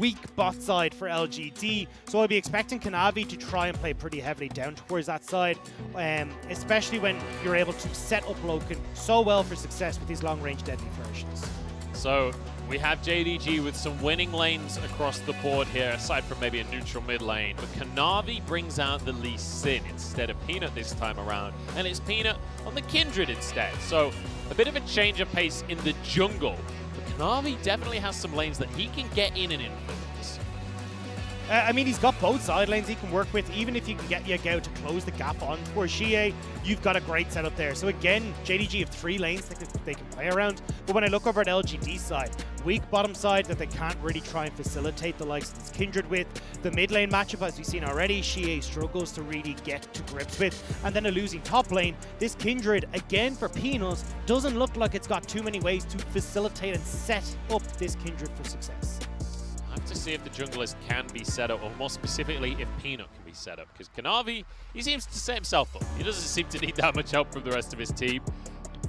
weak bot side for LGD, so I'll be expecting Kanavi to try and play pretty heavily down towards that side, especially when you're able to set up LoKen so well for success with these long-range deadly versions. So we have JDG with some winning lanes across the board here, aside from maybe a neutral mid lane. But Kanavi brings out the Lee Sin instead of Peanut this time around, and it's Peanut on the Kindred instead. So a bit of a change of pace in the jungle. But Kanavi definitely has some lanes that he can get in and influence. I mean, he's got both side lanes he can work with. Even if you can get Yagao to close the gap on towards xiye, you've got a great setup there. So again, JDG have 3 lanes that they can play around. But when I look over at LGD side, weak bottom side that they can't really try and facilitate the likes of this Kindred with. The mid lane matchup, as we've seen already, xiye struggles to really get to grips with. And then a losing top lane. This Kindred, again for Peanuts, doesn't look like it's got too many ways to facilitate and set up this Kindred for success. I have to see if the junglers can be set up, or more specifically, if Peanut can be set up. Because Kanavi, he seems to set himself up. He doesn't seem to need that much help from the rest of his team.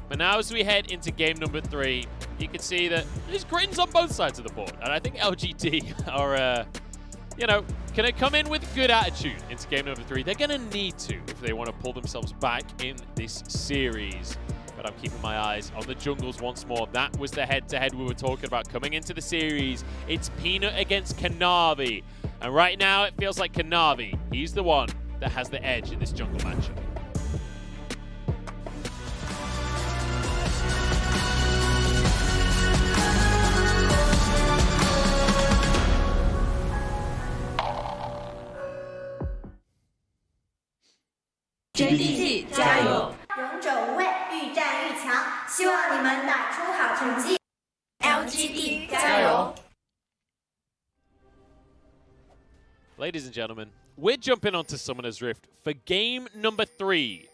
But now as we head into game number 3, you can see that there's grins on both sides of the board. And I think LGD are, you know, gonna come in with good attitude into game number 3. They're gonna need to if they want to pull themselves back in this series. But I'm keeping my eyes on the jungles once more. That was the head-to-head we were talking about coming into the series. It's Peanut against Kanavi. And right now it feels like Kanavi, he's the one that has the edge in this jungle matchup. JDG 加油！勇者无畏，愈战愈强，希望你们打出好成绩。LGD 加油！ Ladies and gentlemen, we're jumping onto Summoner's Rift for game number 3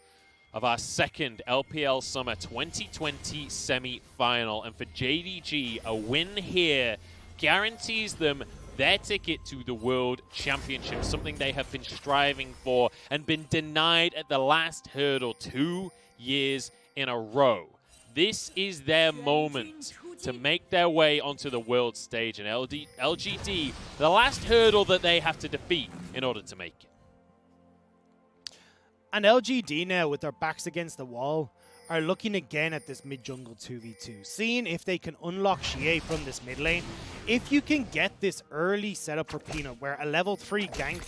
of our second LPL Summer 2020 semi-final. And for JDG, a win here guarantees them their ticket to the World Championship, something they have been striving for and been denied at the last hurdle 2 years in a row. This is their moment to make their way onto the world stage, and LGD, the last hurdle that they have to defeat in order to make it. And LGD now, with their backs against the wall, are looking again at this mid-jungle 2v2, seeing if they can unlock xiye from this mid lane. If you can get this early setup for Peanut, where a level 3 gank,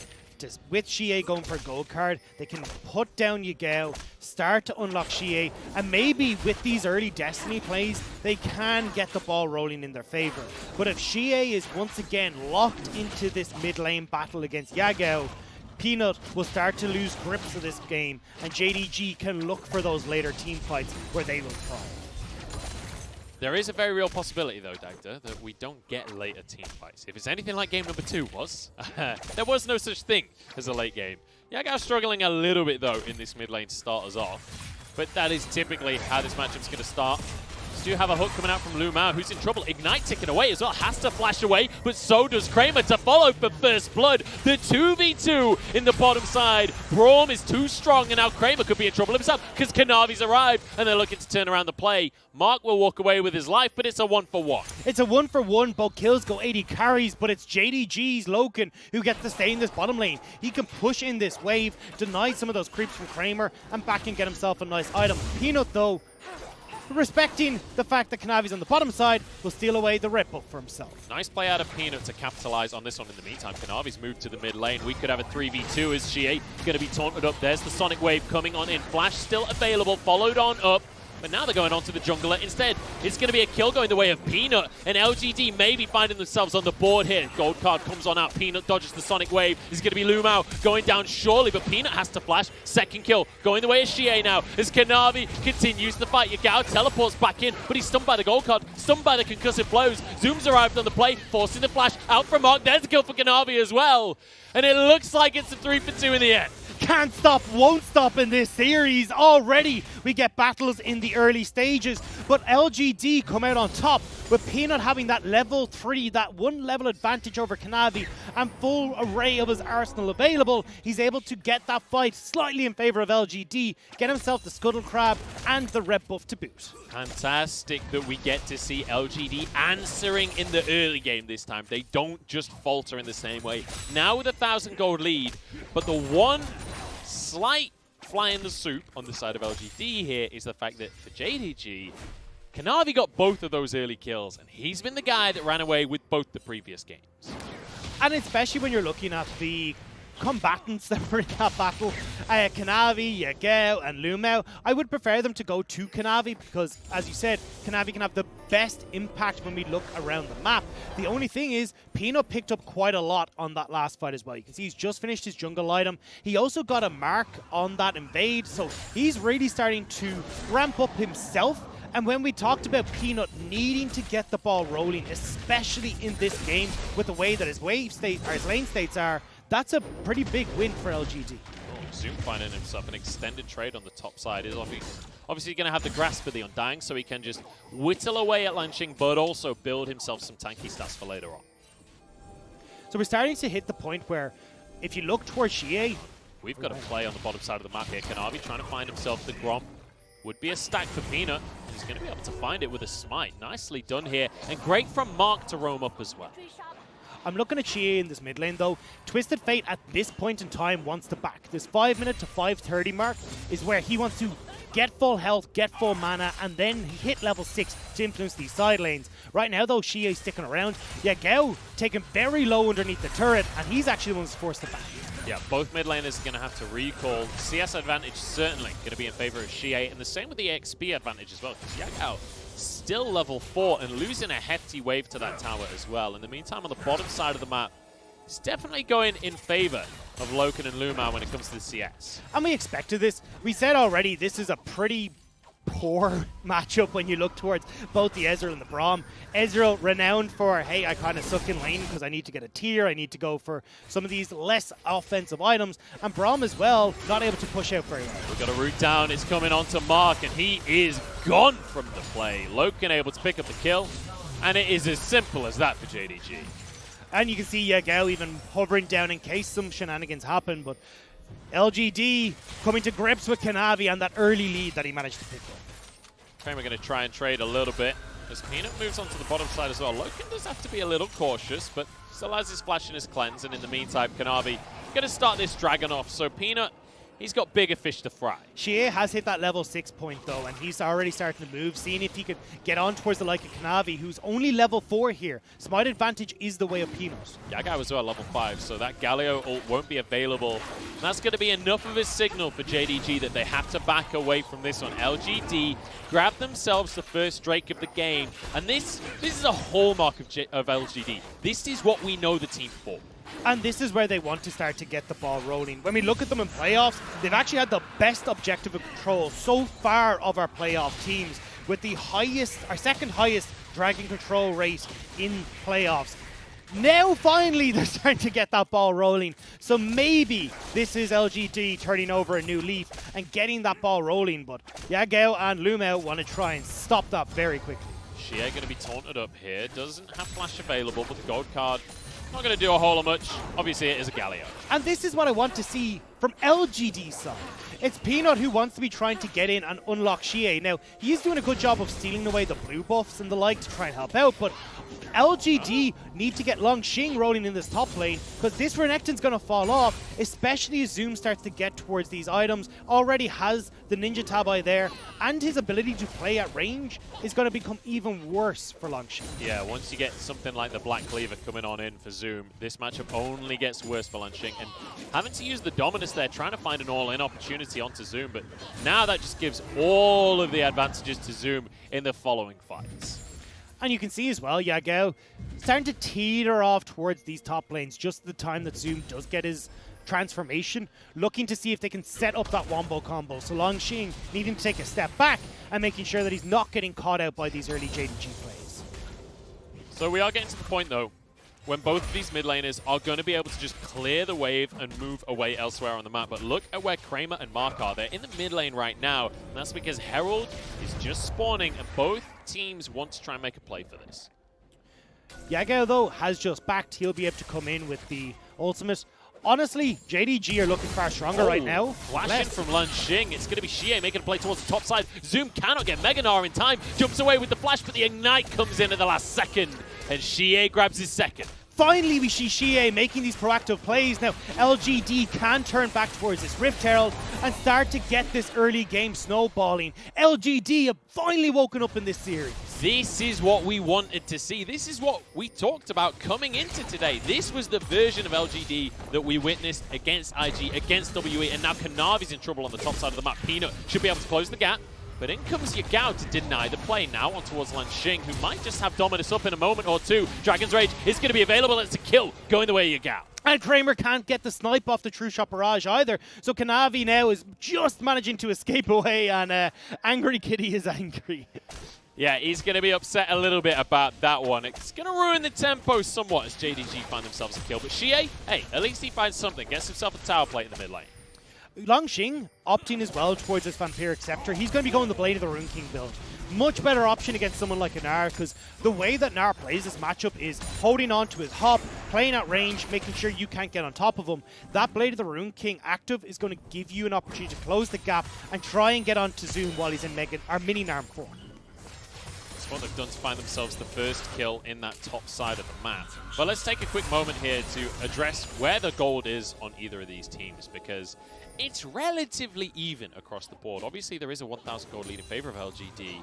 with xiye going for a gold card, they can put down Yagao, start to unlock xiye, and maybe with these early Destiny plays, they can get the ball rolling in their favor. But if xiye is once again locked into this mid lane battle against Yagao, Peanut will start to lose grips of this game, and JDG can look for those later team fights where they will thrive. There is a very real possibility, though, Dagda, that we don't get later team fights. If it's anything like game number 2 was, there was no such thing as a late game. Yagao struggling a little bit, though, in this mid lane to start us off. But that is typically how this matchup's going to start. Do have a hook coming out from LvMao, who's in trouble. Ignite ticking away as well, has to flash away, but so does Kramer to follow for first blood. The 2v2 in the bottom side. Braum is too strong, and now Kramer could be in trouble himself because Kanavi's arrived, and they're looking to turn around the play. Mark will walk away with his life, but it's a 1-for-1. It's a 1-for-1. Both kills go 80 carries, but it's JDG's LoKen who gets to stay in this bottom lane. He can push in this wave, deny some of those creeps from Kramer, and back and get himself a nice item. Peanut, though, respecting the fact that Kanavi's on the bottom side, will steal away the ripple for himself. Nice play out of Peanut to capitalize on this one in the meantime. Kanavi's moved to the mid lane. We could have a 3v2 as xiye going to be taunted up. There's the Sonic Wave coming on in. Flash still available, followed on up. But now they're going on to the jungler. Instead, it's going to be a kill going the way of Peanut. And LGD may be finding themselves on the board here. Gold card comes on out. Peanut dodges the Sonic Wave. This is going to be LvMao going down surely, but Peanut has to flash. Second kill going the way of xiye now as Kanavi continues the fight. Yagao teleports back in, but he's stunned by the gold card, stunned by the concussive blows. Zoom's arrived on the play, forcing the flash out from Mark. There's a kill for Kanavi as well. And it looks like it's a 3-for-2 in the end. Can't stop, won't stop in this series already. We get battles in the early stages, but LGD come out on top with Peanut having that level 3, that 1 level advantage over Kanavi and full array of his arsenal available. He's able to get that fight slightly in favor of LGD, get himself the Scuttle Crab and the red buff to boot. Fantastic that we get to see LGD answering in the early game this time. They don't just falter in the same way. Now with a 1,000 gold lead, but the one slight fly in the soup on the side of LGD here is the fact that for JDG, Kanavi got both of those early kills, and he's been the guy that ran away with both the previous games. And especially when you're looking at the combatants that were in that battle, Kanavi, Yagao, and LvMao, I would prefer them to go to Kanavi because, as you said, Kanavi can have the best impact when we look around the map. The only thing is, Peanut picked up quite a lot on that last fight as well. You can see he's just finished his jungle item. He also got a mark on that invade, so he's really starting to ramp up himself. And when we talked about Peanut needing to get the ball rolling, especially in this game with the way that his lane states are, that's a pretty big win for LGD. Oh, Zoom finding himself an extended trade on the top side. Is obviously going to have the grasp of the Undying, so he can just whittle away at Langx, but also build himself some tanky stats for later on. So we're starting to hit the point where, if you look towards xiye, we've got a play on the bottom side of the map here. Kanavi trying to find himself the Braum. Would be a stack for Peanut. He's going to be able to find it with a smite. Nicely done here. And great from Mark to roam up as well. I'm looking at xiye in this mid lane though. Twisted Fate at this point in time wants to back. This 5 minute to 5:30 mark is where he wants to get full health, get full mana, and then hit level 6 to influence these side lanes. Right now though, xiye sticking around. Yagao taken very low underneath the turret, and he's actually the one who's forced to back. Yeah, both mid laners are going to have to recall. CS advantage certainly going to be in favor of xiye, and the same with the XP advantage as well, because Yagao still level 4 and losing a hefty wave to that tower as well. In the meantime, on the bottom side of the map, it's definitely going in favor of LoKen and LvMao when it comes to the CS. And we expected this. We said already this is a pretty poor matchup when you look towards both the Ezreal and the Braum. Ezreal renowned for, hey, I kind of suck in lane because I need to get a tier, I need to go for some of these less offensive items, and Braum as well, not able to push out very well. We've got a root down, it's coming on to Mark, and he is gone from the play. LoKen able to pick up the kill, and it is as simple as that for JDG. And you can see Yagao even hovering down in case some shenanigans happen, but LGD coming to grips with Kanavi and that early lead that he managed to pick up. Kramer going to try and trade a little bit as Peanut moves on to the bottom side as well. LoKen does have to be a little cautious, but still has his flash and his cleanse, and in the meantime, Kanavi going to start this dragon off. So Peanut, he's got bigger fish to fry. xiye has hit that level 6 point though, and he's already starting to move, seeing if he could get on towards the like of Kanavi, who's only level 4 here. Smite advantage is the way of Peanut. Yagao as well, level 5, so that Galio ult won't be available. And that's going to be enough of a signal for JDG that they have to back away from this one. LGD grab themselves the first Drake of the game, and this is a hallmark of LGD. This is what we know the team for. And this is where they want to start to get the ball rolling. When we look at them in playoffs, they've actually had the best objective of control so far of our playoff teams, with the highest, our second highest dragon control rate in playoffs. Now finally they're starting to get that ball rolling. So maybe this is LGD turning over a new leaf and getting that ball rolling, but Yagao and LvMao want to try and stop that very quickly. xiye going to be taunted up here, doesn't have flash available, but the gold card not going to do a whole lot much. Obviously, it is a Galio. And this is what I want to see from LGD's side. It's Peanut who wants to be trying to get in and unlock xiye. Now, he's doing a good job of stealing away the blue buffs and the like to try and help out, but LGD need to get Langx rolling in this top lane, because this Renekton's going to fall off, especially as Zoom starts to get towards these items. Already has the Ninja Tabai there, and his ability to play at range is going to become even worse for Langx. Yeah, once you get something like the Black Cleaver coming on in for Zoom, this matchup only gets worse for Langx, and having to use the Dominus there, trying to find an all-in opportunity onto Zoom, but now that just gives all of the advantages to Zoom in the following fights. And you can see as well, Yagao starting to teeter off towards these top lanes just at the time that Zoom does get his transformation, looking to see if they can set up that wombo combo. So Langx needing to take a step back and making sure that he's not getting caught out by these early JDG plays. So we are getting to the point, though, when both of these mid laners are going to be able to just clear the wave and move away elsewhere on the map. But look at where Kramer and Mark are. They're in the mid lane right now, and that's because Herald is just spawning, and both teams want to try and make a play for this. Yagao, though, has just backed. He'll be able to come in with the ultimate. Honestly, JDG are looking far stronger right now. Flash in from Langx. It's going to be xiye making a play towards the top side. Zoom cannot get Gnar in time. Jumps away with the flash, but the Ignite comes in at the last second. And xiye grabs his second. Finally, we see xiye making these proactive plays. Now, LGD can turn back towards this Rift Herald and start to get this early game snowballing. LGD have finally woken up in this series. This is what we wanted to see. This is what we talked about coming into today. This was the version of LGD that we witnessed against IG, against WE, and now Kanavi's in trouble on the top side of the map. Peanut should be able to close the gap. But in comes Yagao to deny the play now on towards Langx, who might just have Dominus up in a moment or two. Dragon's Rage is going to be available, and it's a kill going the way of Yagao. And Kramer can't get the snipe off the True Shot Barrage either. So Kanavi now is just managing to escape away, and Angry Kitty is angry. Yeah, he's going to be upset a little bit about that one. It's going to ruin the tempo somewhat as JDG find themselves a kill. But xiye, hey, at least he finds something. Gets himself a tower plate in the mid lane. Langx opting as well towards this Vampiric Scepter. He's going to be going the Blade of the Rune King build. Much better option against someone like Gnar, because the way that Gnar plays this matchup is holding on to his hop, playing at range, making sure you can't get on top of him. That Blade of the Rune King active is going to give you an opportunity to close the gap and try and get onto Zoom while he's in Mini Narm form. What they've done to find themselves the first kill in that top side of the map. But let's take a quick moment here to address where the gold is on either of these teams, because it's relatively even across the board. Obviously, there is a 1,000 gold lead in favor of LGD.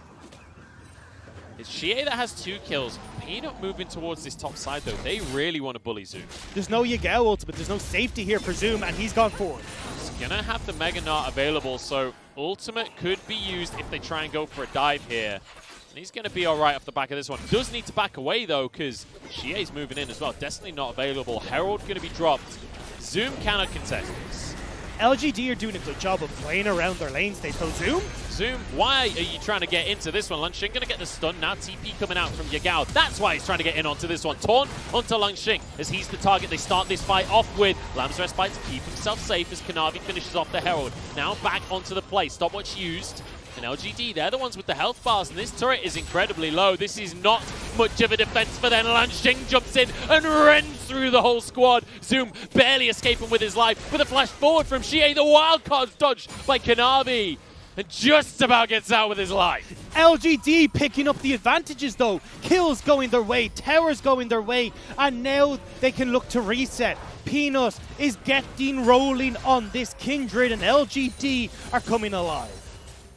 It's xiye that has 2 kills. Peanut moving towards this top side, though. They really want to bully Zoom. There's no Yagao ultimate. There's no safety here for Zoom, and he's gone forward. He's going to have the Gnar available, so ultimate could be used if they try and go for a dive here. And he's going to be all right off the back of this one. Does need to back away, though, because xiye's moving in as well. Destiny not available. Herald going to be dropped. Zoom cannot contest this. LGD are doing a good job of playing around their lane state. So Zoom, why are you trying to get into this one? Langx going to get the stun. Now TP coming out from Yagao. That's why he's trying to get in onto this one. Torn onto Langx as he's the target. They start this fight off with Lamb's Respite to keep himself safe as Kanavi finishes off the Herald. Now back onto the play. Stopwatch used. And LGD, they're the ones with the health bars, and this turret is incredibly low. This is not much of a defense for them. Langx jumps in and rends through the whole squad. Zoom barely escaping with his life. With a flash forward from xiye, the wild card dodged by Kanavi. And just about gets out with his life. LGD picking up the advantages, though. Kills going their way, towers going their way, and now they can look to reset. Peanut is getting rolling on this Kindred, and LGD are coming alive.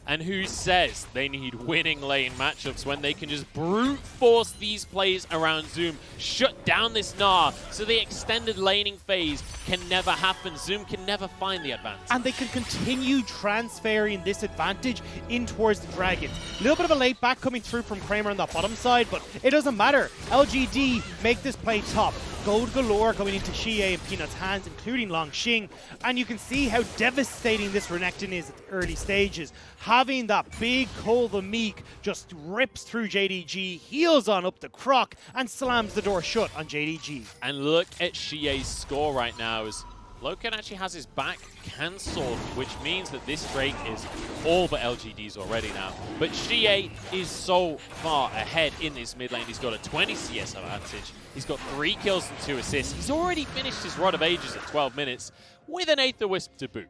And who says they need winning lane matchups when they can just brute force these plays around Zoom, shut down this Gnar, so the extended laning phase can never happen. Zoom can never find the advantage. And they can continue transferring this advantage in towards the Dragons. A little bit of a late back coming through from Kramer on that bottom side, but it doesn't matter. LGD make this play top. Gold galore going into xiye and Peanut's hands, including Langx. And you can see how devastating this Renekton is at the early stages. Having that big Cole the Meek just rips through JDG, heals on up the Croc, and slams the door shut on JDG. And look at xiye's score right now as LoKen actually has his back cancelled, which means that this Drake is all but LGD's already now. But xiye is so far ahead in this mid lane. He's got a 20 CS advantage. He's got 3 kills and 2 assists. He's already finished his Rod of Ages at 12 minutes with an Aether Wisp to boot.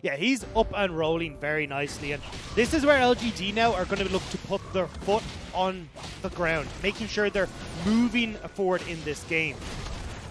Yeah, he's up and rolling very nicely. And this is where LGD now are going to look to put their foot on the ground, making sure they're moving forward in this game.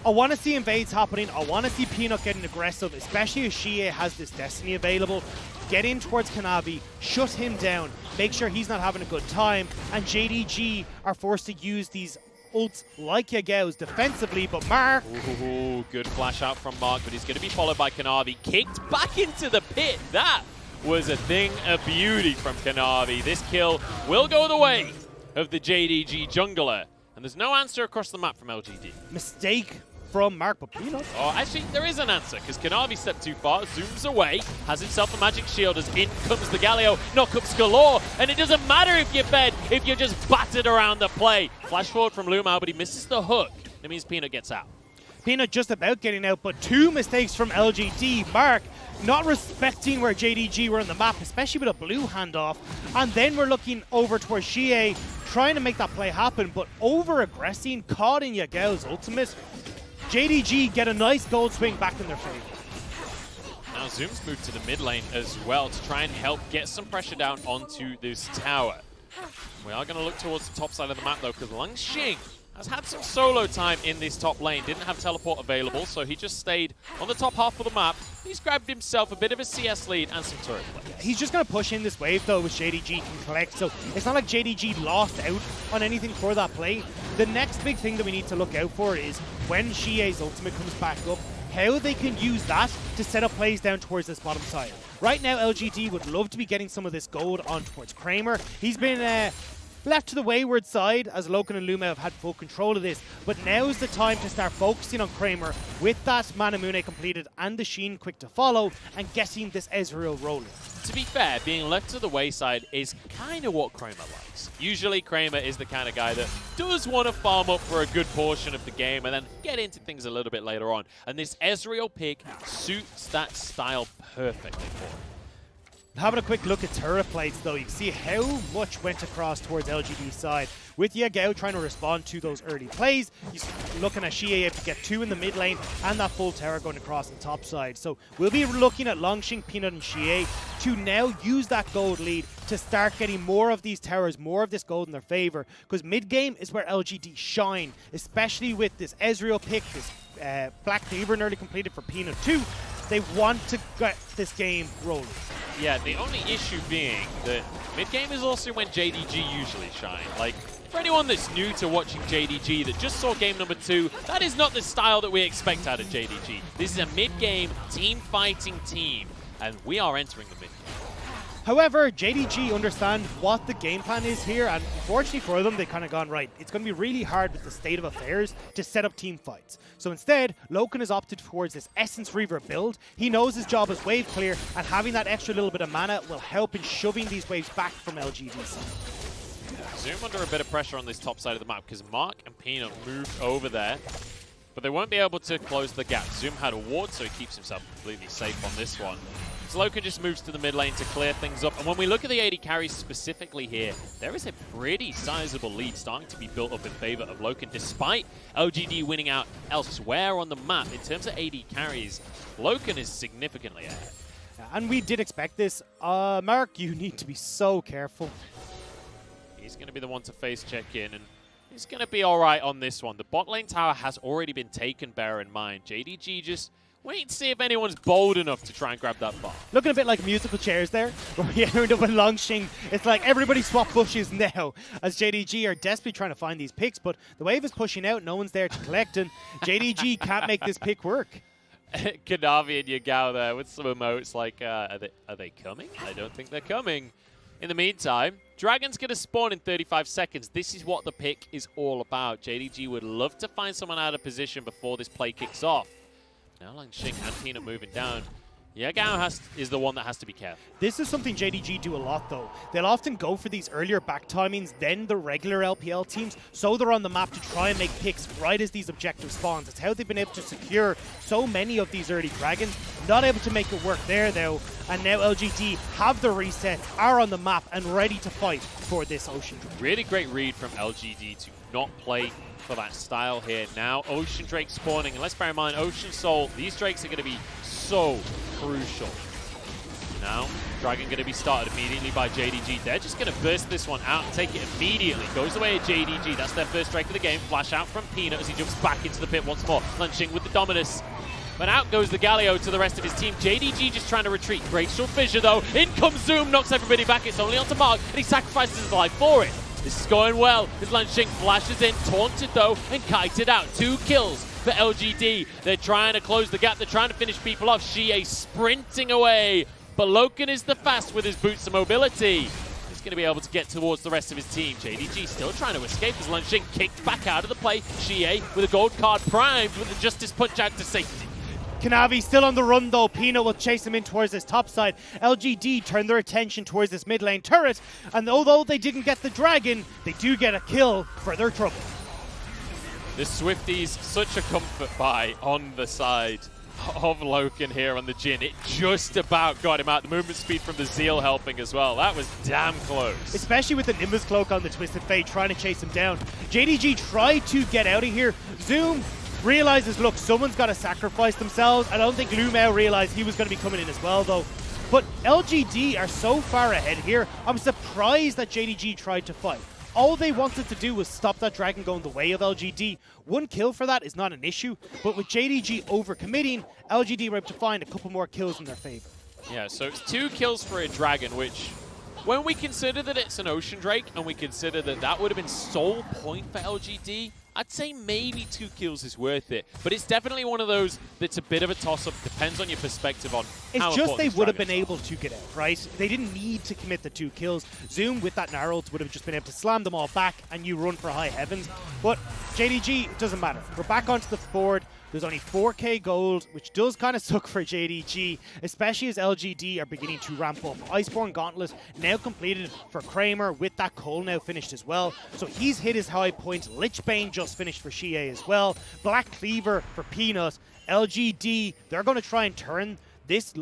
I want to see invades happening. I want to see Peanut getting aggressive, especially if xiye has this Destiny available. Get in towards Kanavi, shut him down, make sure he's not having a good time, and JDG are forced to use these ults like Yagao's defensively, but Mark... Ooh, good flash out from Mark, but he's going to be followed by Kanavi. Kicked back into the pit. That was a thing of beauty from Kanavi. This kill will go the way of the JDG jungler, and there's no answer across the map from LGD. Mistake from Mark, but Peanut. Oh, actually, there is an answer, because Kanavi stepped too far, zooms away, has himself a magic shield as in comes the Galio, knockups galore, and it doesn't matter if you're fed, if you're just battered around the play. Flash forward from LvMao, but he misses the hook. It means Peanut gets out. Peanut just about getting out, but 2 mistakes from LGD. Mark not respecting where JDG were on the map, especially with a blue handoff. And then we're looking over towards xiye, trying to make that play happen, but over-aggressing, caught in Yagao's ultimate. JDG get a nice gold swing back in their favor. Now Zoom's moved to the mid lane as well to try and help get some pressure down onto this tower. We are going to look towards the top side of the map though, because Langx has had some solo time in this top lane. Didn't have teleport available, so he just stayed on the top half of the map. He's grabbed himself a bit of a CS lead and some turret plays. He's just going to push in this wave, though, with JDG can collect. So it's not like JDG lost out on anything for that play. The next big thing that we need to look out for is when xiye's ultimate comes back up, how they can use that to set up plays down towards this bottom side. Right now, LGD would love to be getting some of this gold on towards Kramer. He's been left to the wayward side as LoKen and LvMao have had full control of this, but now's the time to start focusing on Kramer with that Manamune completed and the Jhin quick to follow and getting this Ezreal rolling. To be fair, being left to the wayside is kind of what Kramer likes. Usually Kramer is the kind of guy that does want to farm up for a good portion of the game and then get into things a little bit later on. And this Ezreal pick suits that style perfectly for him. Having a quick look at turret plates, though, you can see how much went across towards LGD's side. With Yagao trying to respond to those early plays, he's looking at xiye able to get 2 in the mid lane and that full tower going across the top side. So we'll be looking at Langx, Peanut, and xiye to now use that gold lead to start getting more of these towers, more of this gold in their favor. Because mid-game is where LGD shine, especially with this Ezreal pick, this Black Cleaver nearly completed for Peanut too. They want to get this game rolling. Yeah, the only issue being that mid-game is also when JDG usually shine. Like, for anyone that's new to watching JDG that just saw game number 2, that is not the style that we expect out of JDG. This is a mid-game team-fighting team, and we are entering the mid-game. However, JDG understand what the game plan is here, and unfortunately for them, they've kind of gone right. It's going to be really hard with the state of affairs to set up team fights. So instead, LoKen has opted towards this Essence Reaver build. He knows his job is wave clear, and having that extra little bit of mana will help in shoving these waves back from LGD's side. Zoom under a bit of pressure on this top side of the map because Mark and Peanut moved over there, but they won't be able to close the gap. Zoom had a ward, so he keeps himself completely safe on this one. So LoKen just moves to the mid lane to clear things up. And when we look at the AD carries specifically here, there is a pretty sizable lead starting to be built up in favor of LoKen, despite LGD winning out elsewhere on the map. In terms of AD carries, LoKen is significantly ahead. And we did expect this. Mark, you need to be so careful. He's going to be the one to face check in, and he's going to be all right on this one. The bot lane tower has already been taken, bear in mind. JDG just wait to see if anyone's bold enough to try and grab that bar. Looking a bit like musical chairs there, where we end up with Langx. It's like everybody swap bushes now, as JDG are desperately trying to find these picks, but the wave is pushing out, no one's there to collect, and JDG can't make this pick work. Kanavi and Yagao there with some emotes like, are they coming? I don't think they're coming. In the meantime, Dragon's going to spawn in 35 seconds. This is what the pick is all about. JDG would love to find someone out of position before this play kicks off. Now Langx and Peanut moving down. Yagao is the one that has to be careful. This is something JDG do a lot, though. They'll often go for these earlier back timings than the regular LPL teams, so they're on the map to try and make picks right as these objectives spawn. It's how they've been able to secure so many of these early dragons. Not able to make it work there, though. And now LGD have the resets, are on the map, and ready to fight for this Ocean Drake. Really great read from LGD to not play for that style here. Now Ocean Drake spawning, and let's bear in mind Ocean Soul, these Drakes are going to be so crucial. Now Dragon going to be started immediately by JDG. They're just going to burst this one out and take it immediately. Goes away at JDG. That's their first Drake of the game. Flash out from Peanut as he jumps back into the pit once more. Langx with the Dominus. But out goes the Galio to the rest of his team. JDG just trying to retreat. Great short fissure though. In comes Zoom, knocks everybody back. It's only onto Mark, and he sacrifices his life for it. This is going well as Langx flashes in, taunted though, and kited out. 2 kills for LGD. They're trying to close the gap. They're trying to finish people off. xiye sprinting away. But LoKen is the fast with his boots of mobility. He's going to be able to get towards the rest of his team. JDG still trying to escape as Langx kicked back out of the play. xiye with a gold card primed with the Justice Punch out to safety. Kanavi still on the run, though. Peanut will chase him in towards this top side. LGD turn their attention towards this mid lane turret, and although they didn't get the dragon, they do get a kill for their trouble. The Swifties, such a comfort buy on the side of LoKen here on the Jhin. It just about got him out. The movement speed from the Zeal helping as well. That was damn close. Especially with the Nimbus Cloak on the Twisted Fate trying to chase him down. JDG tried to get out of here. Zoom realizes, look, someone's got to sacrifice themselves. I don't think LvMao realized he was going to be coming in as well, though. But LGD are so far ahead here. I'm surprised that JDG tried to fight. All they wanted to do was stop that dragon going the way of LGD. One kill for that is not an issue, but with JDG overcommitting, LGD were able to find a couple more kills in their favor. Yeah, so it's 2 kills for a dragon, which, when we consider that it's an Ocean Drake, and we consider that that would have been sole point for LGD, I'd say maybe 2 kills is worth it. But it's definitely one of those that's a bit of a toss-up. Depends on your perspective on how it's just they would have been dragons able to get out, right? They didn't need to commit the 2 kills. Zoom with that Gnar ult would have just been able to slam them all back and you run for high heavens. But JDG, it doesn't matter. We're back onto the board. There's only 4k gold, which does kind of suck for JDG, especially as LGD are beginning to ramp up. Iceborne Gauntlet now completed for Kramer with that Cole now finished as well. So he's hit his high point. Lichbane just finished for xiye as well. Black Cleaver for Peanut. LGD, they're going to try and turn this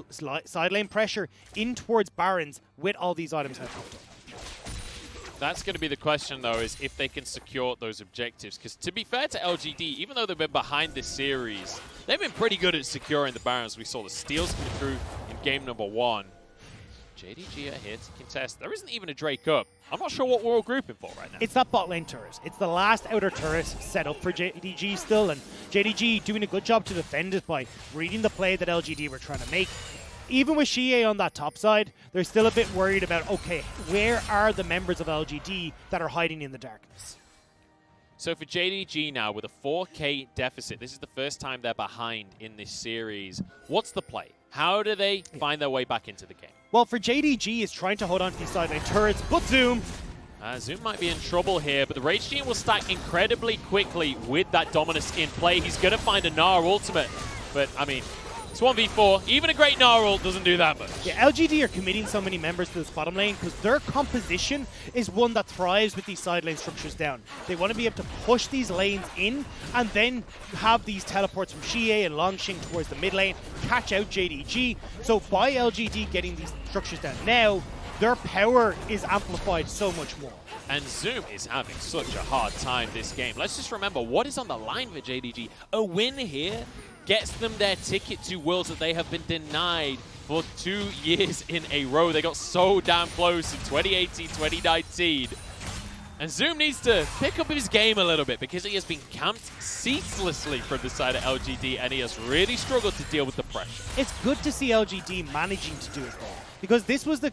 side lane pressure in towards Barons with all these items now. That's going to be the question, though, is if they can secure those objectives. Because to be fair to LGD, even though they've been behind this series, they've been pretty good at securing the Barons. We saw the steals come through in game number 1. JDG are here to contest. There isn't even a Drake up. I'm not sure what we're all grouping for right now. It's that bot lane turret. It's the last outer turret set up for JDG still, and JDG doing a good job to defend it by reading the play that LGD were trying to make. Even with xiye on that top side, they're still a bit worried about, okay, where are the members of LGD that are hiding in the darkness? So for JDG now, with a 4k deficit, this is the first time they're behind in this series. What's the play? How do they find their way back into the game? Well, for JDG, is trying to hold on to these side lane turrets, but Zoom. Zoom might be in trouble here, but the Rage Gene will stack incredibly quickly with that Dominus in play. He's going to find a Gnar ultimate, but, I mean, it's 1v4. Even a great Gnar ult doesn't do that much. Yeah, LGD are committing so many members to this bottom lane because their composition is one that thrives with these side lane structures down. They want to be able to push these lanes in and then have these teleports from xiye and Langx towards the mid lane, catch out JDG. So by LGD getting these structures down now, their power is amplified so much more. And Zoom is having such a hard time this game. Let's just remember what is on the line for JDG. A win here gets them their ticket to Worlds that they have been denied for 2 years in a row. They got so damn close in 2018, 2019. And Zoom needs to pick up his game a little bit because he has been camped ceaselessly from the side of LGD and he has really struggled to deal with the pressure. It's good to see LGD managing to do it though, because this was the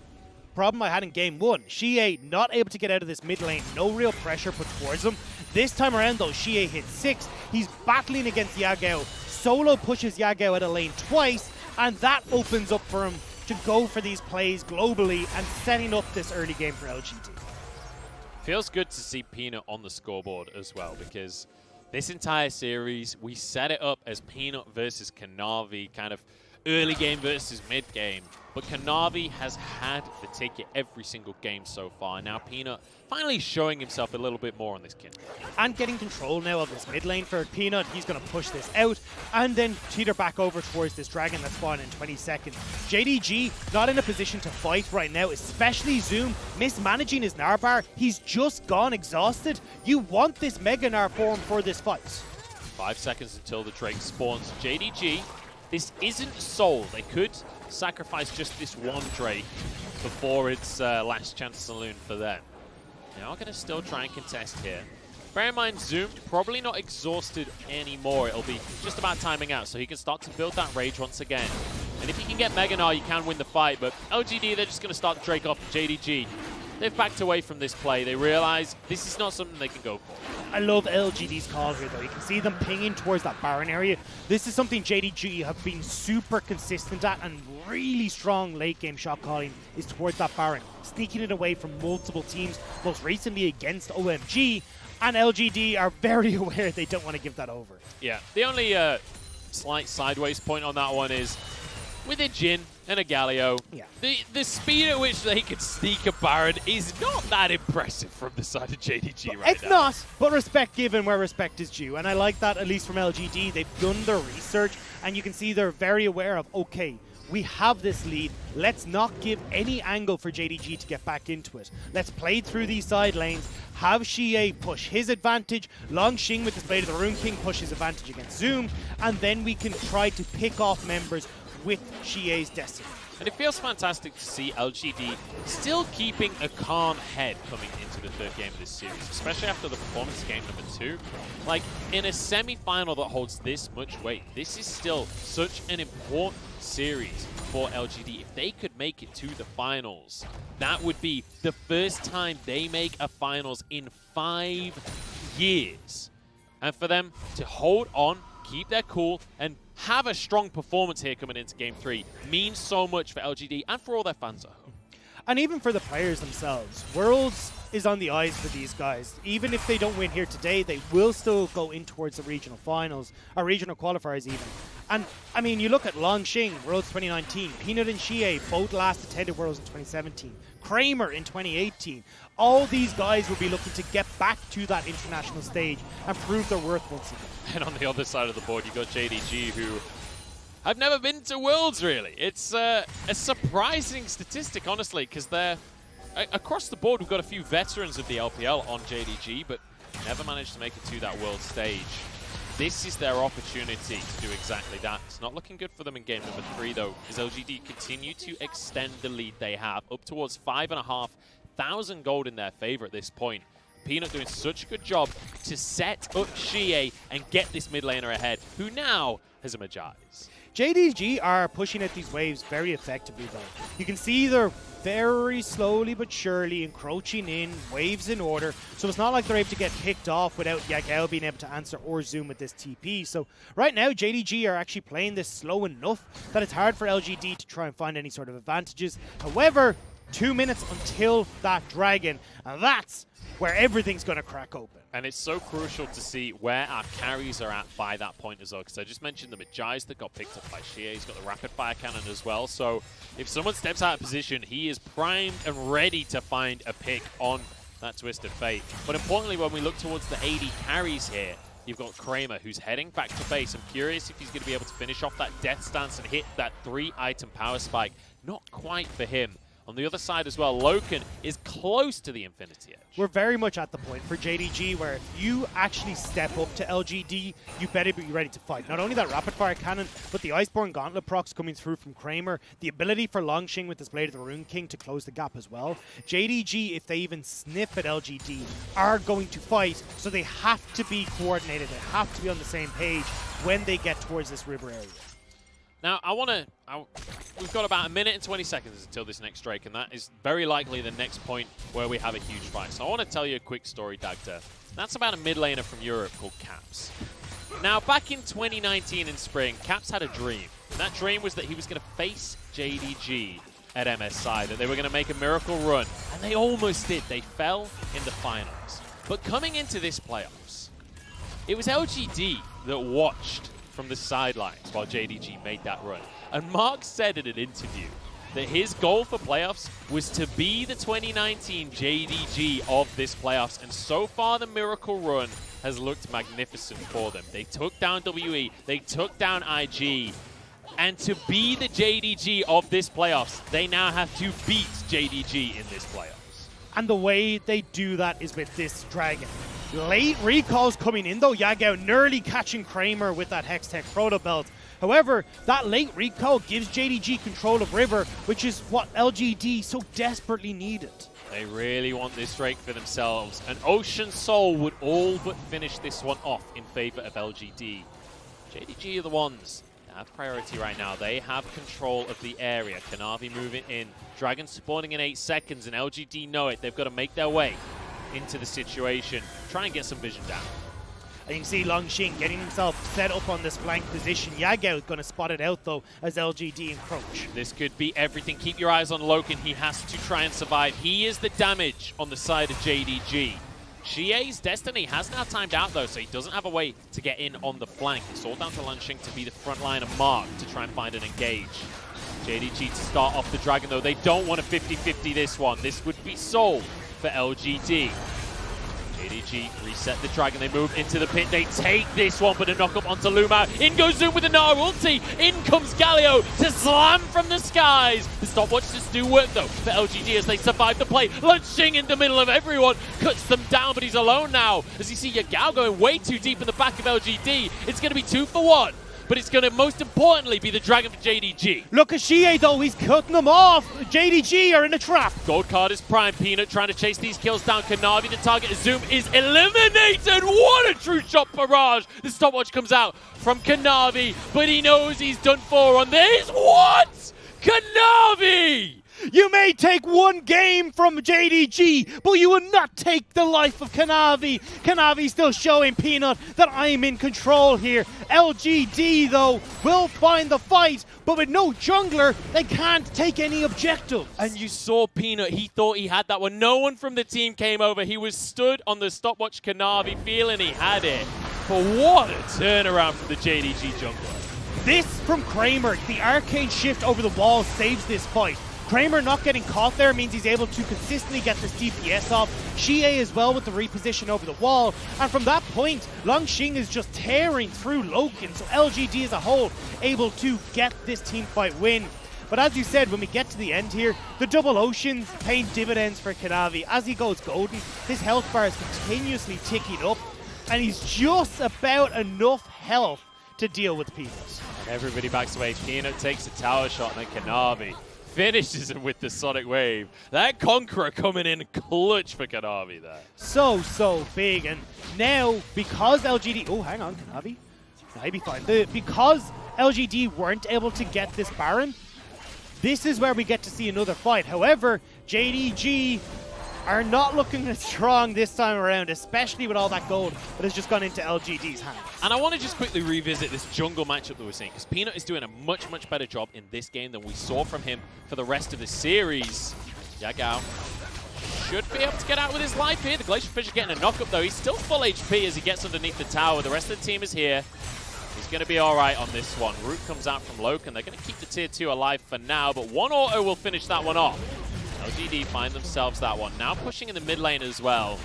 problem I had in game 1. xiye not able to get out of this mid lane, no real pressure put towards him. This time around though, xiye hit 6. He's battling against Yagao. Solo pushes Yagao out of lane twice, and that opens up for him to go for these plays globally and setting up this early game for LGD. Feels good to see Peanut on the scoreboard as well, because this entire series, we set it up as Peanut versus Kanavi, kind of early game versus mid game. But Kanavi has had the ticket every single game so far. Now Peanut finally showing himself a little bit more on this Kindred. And getting control now of this mid lane for Peanut. He's going to push this out and then teeter back over towards this dragon that's spawned in 20 seconds. JDG not in a position to fight right now, especially Zoom mismanaging his Gnar bar. He's just gone exhausted. You want this Mega Gnar form for this fight. 5 seconds until the Drake spawns. JDG, this isn't Soul. They could sacrifice just this one Drake before it's last chance saloon for them. Now we're going to still try and contest here. Bear in mind, Zoom probably not exhausted anymore. It'll be just about timing out, so he can start to build that rage once again. And if he can get Mega Gnar, you can win the fight, but LGD, they're just going to start the Drake off. JDG, they've backed away from this play. They realize this is not something they can go for. I love LGD's call here, though. You can see them pinging towards that Baron area. This is something JDG have been super consistent at, and really strong late game shot calling is towards that Baron, sneaking it away from multiple teams, most recently against OMG, and LGD are very aware they don't want to give that over. Yeah, the only slight sideways point on that one is with a Jhin, and a Galio. Yeah. The speed at which they could sneak a Baron is not that impressive from the side of JDG right It's now. not, but respect given where respect is due. And I like that, at least from LGD. They've done their research, and you can see they're very aware of, okay, we have this lead. Let's not give any angle for JDG to get back into it. Let's play through these side lanes, have xiye push his advantage, Langx with his Blade of the Rune King push his advantage against Zoom, and then we can try to pick off members with xiye's Destiny. And it feels fantastic to see LGD still keeping a calm head coming into the third game of this series, especially after the performance game number 2. Like, in a semi-final that holds this much weight, this is still such an important series for LGD. If they could make it to the finals, that would be the first time they make a finals in 5 years. And for them to hold on, keep their cool, and have a strong performance here coming into Game 3 means so much for LGD and for all their fans at home. And even for the players themselves, Worlds is on the eyes for these guys. Even if they don't win here today, they will still go in towards the regional finals, or regional qualifiers even. And, I mean, you look at Langx, Worlds 2019, Peanut and xiye both last attended Worlds in 2017, Kramer in 2018. All these guys will be looking to get back to that international stage and prove their worth once again. And on the other side of the board, you've got JDG, who have never been to Worlds, really. It's a surprising statistic, honestly, because they're across the board, we've got a few veterans of the LPL on JDG, but never managed to make it to that world stage. This is their opportunity to do exactly that. It's not looking good for them in game number 3, though, as LGD continue to extend the lead they have up towards 5,500 gold in their favor at this point. Peanut doing such a good job to set up xiye and get this mid laner ahead, who now has a Magi's. JDG are pushing at these waves very effectively, though. You can see they're very slowly but surely encroaching in, waves in order, so it's not like they're able to get picked off without Yagao being able to answer or Zoom with this TP. So right now, JDG are actually playing this slow enough that it's hard for LGD to try and find any sort of advantages. However, 2 minutes until that dragon, and that's where everything's going to crack open. And it's so crucial to see where our carries are at by that point as well, because I just mentioned the Magi's that got picked up by xiye. He's got the rapid fire cannon as well, so if someone steps out of position, he is primed and ready to find a pick on that Twisted Fate. But importantly, when we look towards the AD carries here, you've got Kramer, who's heading back to base. I'm curious if he's going to be able to finish off that Death Stance and hit that 3-item power spike. Not quite for him. On the other side as well, LoKen is close to the Infinity Edge. We're very much at the point for JDG where if you actually step up to LGD, you better be ready to fight. Not only that rapid fire cannon, but the Iceborne Gauntlet procs coming through from Kramer, the ability for Langx with his Blade of the Rune King to close the gap as well. JDG, if they even sniff at LGD, are going to fight, so they have to be coordinated. They have to be on the same page when they get towards this river area. Now, we've got about 1 minute and 20 seconds until this next Drake, and that is very likely the next point where we have a huge fight. So I want to tell you a quick story, Dagda. That's about a mid laner from Europe called Caps. Now, back in 2019 in spring, Caps had a dream. And that dream was that he was going to face JDG at MSI, that they were going to make a miracle run. And they almost did. They fell in the finals. But coming into this playoffs, it was LGD that watched from the sidelines while JDG made that run. And Mark said in an interview that his goal for playoffs was to be the 2019 JDG of this playoffs, and so far the miracle run has looked magnificent for them. They took down WE, they took down IG, and to be the JDG of this playoffs, they now have to beat JDG in this playoffs. And the way they do that is with this dragon. Late recalls coming in though, Yagao nearly catching Kramer with that Hextech Proto Belt. However, that late recall gives JDG control of River, which is what LGD so desperately needed. They really want this Drake for themselves, and Ocean Soul would all but finish this one off in favor of LGD. JDG are the ones that have priority right now. They have control of the area. Kanavi moving in, Dragon spawning in 8 seconds, and LGD know it. They've got to make their way into the situation, try and get some vision down. And you can see Langx getting himself set up on this flank position. Yagao is going to spot it out though as LGD encroach. This could be everything. Keep your eyes on LoKen. He has to try and survive. He is the damage on the side of JDG. xiye's Destiny has now timed out though, so he doesn't have a way to get in on the flank. It's all down to Langx to be the front line of Mark to try and find an engage. JDG to start off the Dragon, though. They don't want a 50-50 this one. This would be sold for LGD. JDG reset the Dragon. They move into the pit. They take this one, but a knock up onto LvMao. In goes Zoom with a Gnar ulti. In comes Galio to slam from the skies. The stopwatch does do work, though, for LGD as they survive the play. Lunching in the middle of everyone. Cuts them down, but he's alone now. As you see Yagao going way too deep in the back of LGD. It's going to be 2 for 1. But it's going to most importantly be the Dragon for JDG. Look at xiye though, he's cutting them off. JDG are in a trap. Gold card is prime. Peanut trying to chase these kills down. Kanavi, the target. Zoom is eliminated. What a true shot barrage. The stopwatch comes out from Kanavi, but he knows he's done for on this. What? Kanavi! You may take one game from JDG, but you will not take the life of Kanavi. Kanavi still showing Peanut that I'm in control here. LGD, though, will find the fight, but with no jungler, they can't take any objectives. And you saw Peanut, he thought he had that one. No one from the team came over. He was stood on the stopwatch Kanavi, feeling he had it. But what a turnaround from the JDG jungler. This from Kramer. The arcane shift over the wall saves this fight. Kramer not getting caught there means he's able to consistently get this DPS off. xiye as well with the reposition over the wall. And from that point, Langx is just tearing through LoKen. So LGD as a whole able to get this team fight win. But as you said, when we get to the end here, the double oceans paying dividends for Kanavi. As he goes golden, his health bar is continuously ticking up. And he's just about enough health to deal with Peanut. And everybody backs away. Peanut takes a tower shot, and then Kanavi finishes him with the Sonic Wave. That Conqueror coming in clutch for Kanavi there. So big. And now, because LGD... Oh, hang on, Kanavi. Maybe fine. Because LGD weren't able to get this Baron, this is where we get to see another fight. However, JDG are not looking as strong this time around, especially with all that gold that has just gone into LGD's hands. And I want to just quickly revisit this jungle matchup that we're seeing, because Peanut is doing a much better job in this game than we saw from him for the rest of the series. Yagao should be able to get out with his life here. The Glacier Fish is getting a knock-up, though. He's still full HP as he gets underneath the tower. The rest of the team is here. He's going to be all right on this one. Root comes out from LoKen. They're going to keep the tier 2 alive for now, but one auto will finish that one off. LGD find themselves that one. Now pushing in the mid lane as well.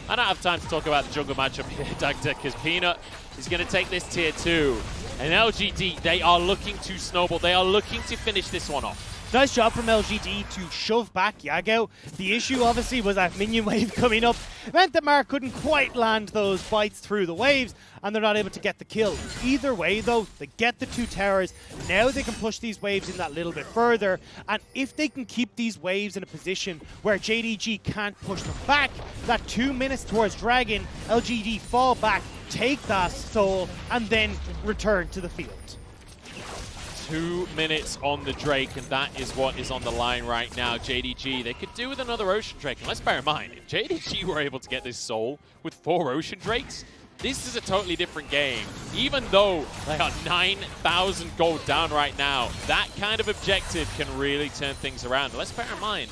I don't have time to talk about the jungle matchup here, Dagda, because Peanut is going to take this tier 2. And LGD, they are looking to snowball. They are looking to finish this one off. Nice job from LGD to shove back Yagao. The issue, obviously, was that minion wave coming up. It meant that Mark couldn't quite land those bites through the waves, and they're not able to get the kill. Either way, though, they get the 2 towers. Now they can push these waves in that little bit further, and if they can keep these waves in a position where JDG can't push them back, that 2 minutes towards Dragon, LGD fall back, take that soul, and then return to the field. 2 minutes on the Drake, and that is what is on the line right now. JDG, they could do with another Ocean Drake. And let's bear in mind, if JDG were able to get this soul with 4 Ocean Drakes, this is a totally different game. Even though they are 9,000 gold down right now, that kind of objective can really turn things around. And let's bear in mind,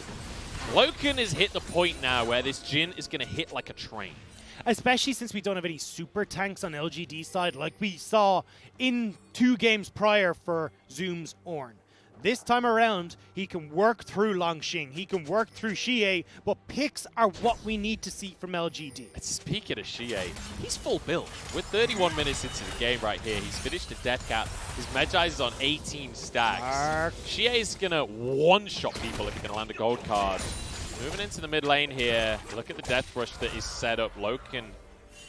LoKen has hit the point now where this Jhin is going to hit like a train. Especially since we don't have any super tanks on LGD side like we saw in 2 games prior for Zoom's Ornn. This time around, he can work through Langx, he can work through xiye, but picks are what we need to see from LGD. Speaking of xiye, he's full build. We're 31 minutes into the game right here. He's finished the death cap. His Magi is on 18 stacks. xiye is going to one-shot people if he can land a gold card. Moving into the mid lane here. Look at the death rush that is set up. LoKen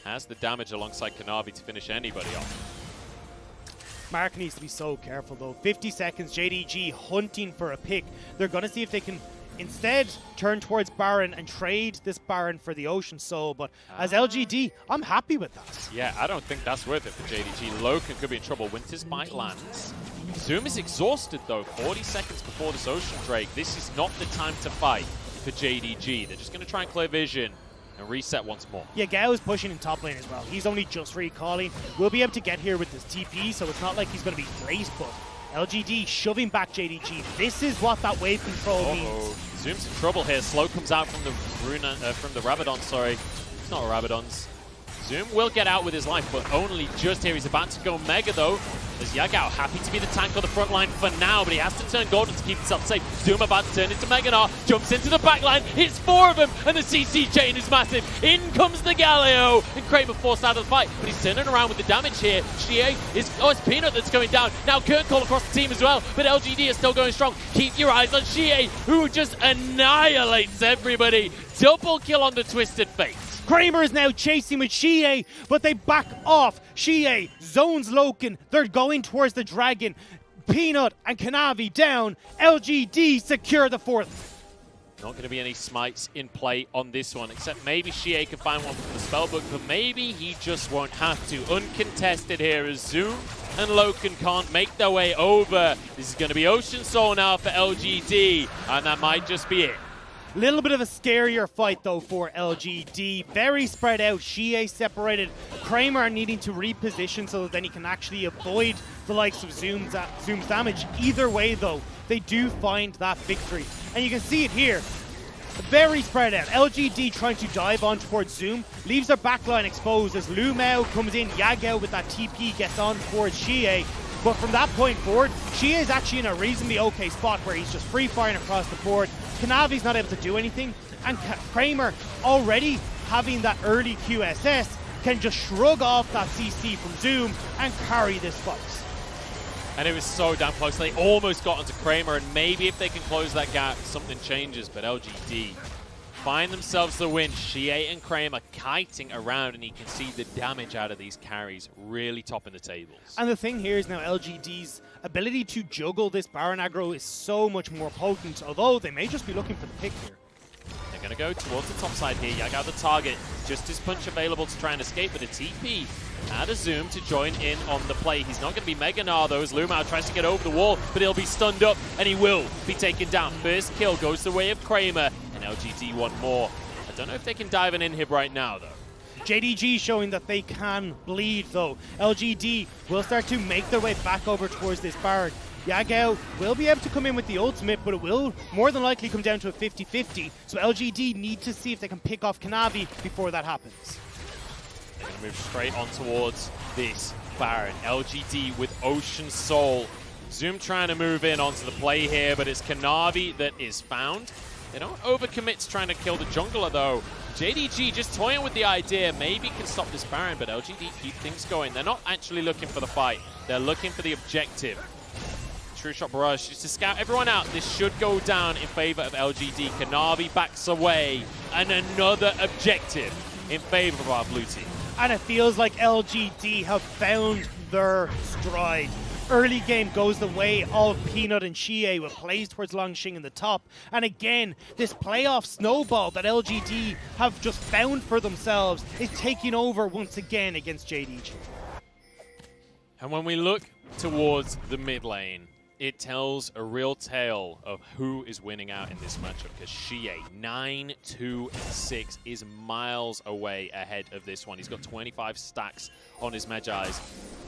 has the damage alongside Kanavi to finish anybody off. Mark needs to be so careful though. 50 seconds, JDG hunting for a pick. They're going to see if they can instead turn towards Baron and trade this Baron for the Ocean Soul. But as LGD, I'm happy with that. Yeah, I don't think that's worth it for JDG. LoKen could be in trouble. Winter's Bite lands. Zoom is exhausted though. 40 seconds before this Ocean Drake. This is not the time to fight for JDG. They're just going to try and clear vision and reset once more. Yeah, Gao is pushing in top lane as well. He's only just recalling. We'll be able to get here with this TP, so it's not like he's going to be late, but LGD shoving back JDG. This is what that wave control means. Zoom's in trouble here. Slow comes out from the Rabadon, sorry. It's not a Rabadon's. Zoom will get out with his life, but only just here. He's about to go Mega, though. As Yagao happy to be the tank on the front line for now, but he has to turn golden to keep himself safe. Zoom about to turn into Gnar, jumps into the back line, hits 4 of them, and the CC chain is massive. In comes the Galio, and Kramer forced out of the fight, but he's turning around with the damage here. xiye is, it's Peanut that's going down. Now Kurt call across the team as well, but LGD is still going strong. Keep your eyes on xiye, who just annihilates everybody. Double kill on the Twisted Fate. Kramer is now chasing with xiye, but they back off. xiye zones LoKen. They're going towards the dragon. Peanut and Kanavi down. LGD secure the 4th. Not going to be any smites in play on this one, except maybe xiye can find one from the spellbook, but maybe he just won't have to. Uncontested here as Zoom and LoKen can't make their way over. This is going to be Ocean Soul now for LGD, and that might just be it. Little bit of a scarier fight though for LGD. Very spread out. xiye separated. Kramer needing to reposition so that then he can actually avoid the likes of Zoom's damage. Either way though, they do find that victory. And you can see it here. Very spread out. LGD trying to dive on towards Zoom. Leaves their backline exposed as LvMao comes in. Yagao with that TP gets on towards xiye. But from that point forward, xiye is actually in a reasonably okay spot where he's just free firing across the board. Kanavi's not able to do anything, and Kramer, already having that early QSS, can just shrug off that CC from Zoom and carry this fight. And it was so damn close. They almost got onto Kramer, and maybe if they can close that gap, something changes. But LGD find themselves the win. xiye and Kramer kiting around, and you can see the damage out of these carries really topping the tables. And the thing here is now LGD's ability to juggle this Baron aggro is so much more potent, although they may just be looking for the pick here. They're going to go towards the top side here. Yagao the target. Just his punch available to try and escape, but a TP and a Zoom to join in on the play. He's not going to be Gnar though, as LvMao tries to get over the wall, but he'll be stunned up, and he will be taken down. First kill goes the way of Kramer, and LGD want more. I don't know if they can dive an inhib right now though. JDG showing that they can bleed though. LGD will start to make their way back over towards this Baron. Yagao will be able to come in with the ultimate, but it will more than likely come down to a 50-50. So LGD need to see if they can pick off Kanavi before that happens. They're going to move straight on towards this Baron. LGD with Ocean Soul. Zoom trying to move in onto the play here, but it's Kanavi that is found. They don't overcommit to trying to kill the jungler though. JDG just toying with the idea, maybe can stop this Baron, but LGD keep things going. They're not actually looking for the fight. They're looking for the objective. True Shot Barrage just to scout everyone out. This should go down in favor of LGD. Kanavi backs away, and another objective in favor of our blue team. And it feels like LGD have found their stride. Early game goes the way of Peanut and xiye with plays towards Langx in the top. And again, this playoff snowball that LGD have just found for themselves is taking over once again against JDG. And when we look towards the mid lane, it tells a real tale of who is winning out in this matchup, because xiye, 9-2-6, is miles away ahead of this one. He's got 25 stacks on his Magi's.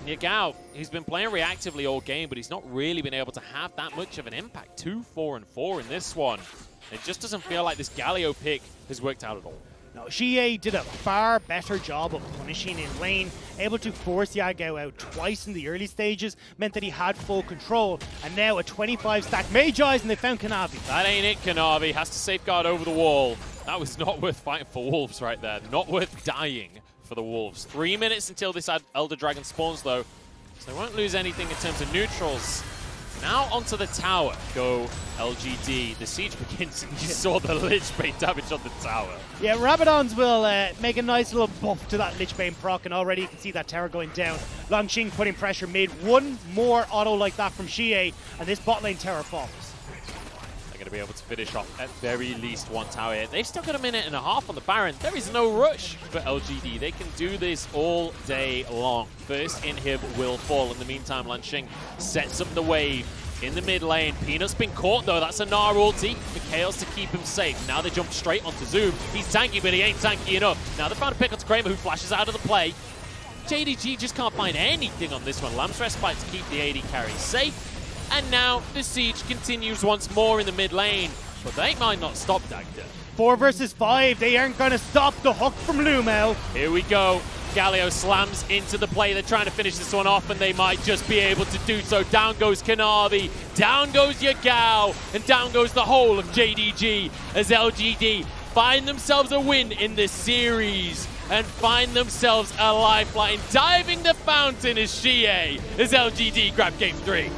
Yagao, he's been playing reactively all game, but he's not really been able to have that much of an impact. 2-4-4 in this one. It just doesn't feel like this Galio pick has worked out at all. No, xiye did a far better job of punishing in lane, able to force Yagao out twice in the early stages, meant that he had full control, and now a 25 stack Magi's, and they found Kanavi. That ain't it, Kanavi has to safeguard over the wall. That was not worth fighting for Wolves right there, not worth dying for the Wolves. 3 minutes until this Elder Dragon spawns though, so they won't lose anything in terms of neutrals. Now onto the tower go LGD. The siege begins, and you saw the Lichbane damage on the tower. Yeah, Rabadons will make a nice little buff to that Lichbane proc, and already you can see that tower going down. Langx putting pressure mid. One more auto like that from xiye, and this bot lane tower falls. They're going to be able to finish off at very least one tower here. They've still got a minute and a half on the Baron. There is no rush for LGD. They can do this all day long. First inhib will fall. In the meantime, Langx sets up the wave in the mid lane. Peanut's been caught though. That's a Gnar ulti for Chaos to keep him safe. Now they jump straight onto Zoom. He's tanky, but he ain't tanky enough. Now they found a pick onto Kramer, who flashes out of the play. JDG just can't find anything on this one. Lamb's respite to keep the AD carry safe. And now the siege continues once more in the mid lane. But they might not stop Dagda. 4 versus 5. They aren't going to stop the hook from LvMao. Here we go. Galio slams into the play. They're trying to finish this one off, and they might just be able to do so. Down goes Kanavi, down goes Yagao, and down goes the whole of JDG as LGD find themselves a win in this series and find themselves a lifeline. Diving the fountain is xiye as LGD grab game 3.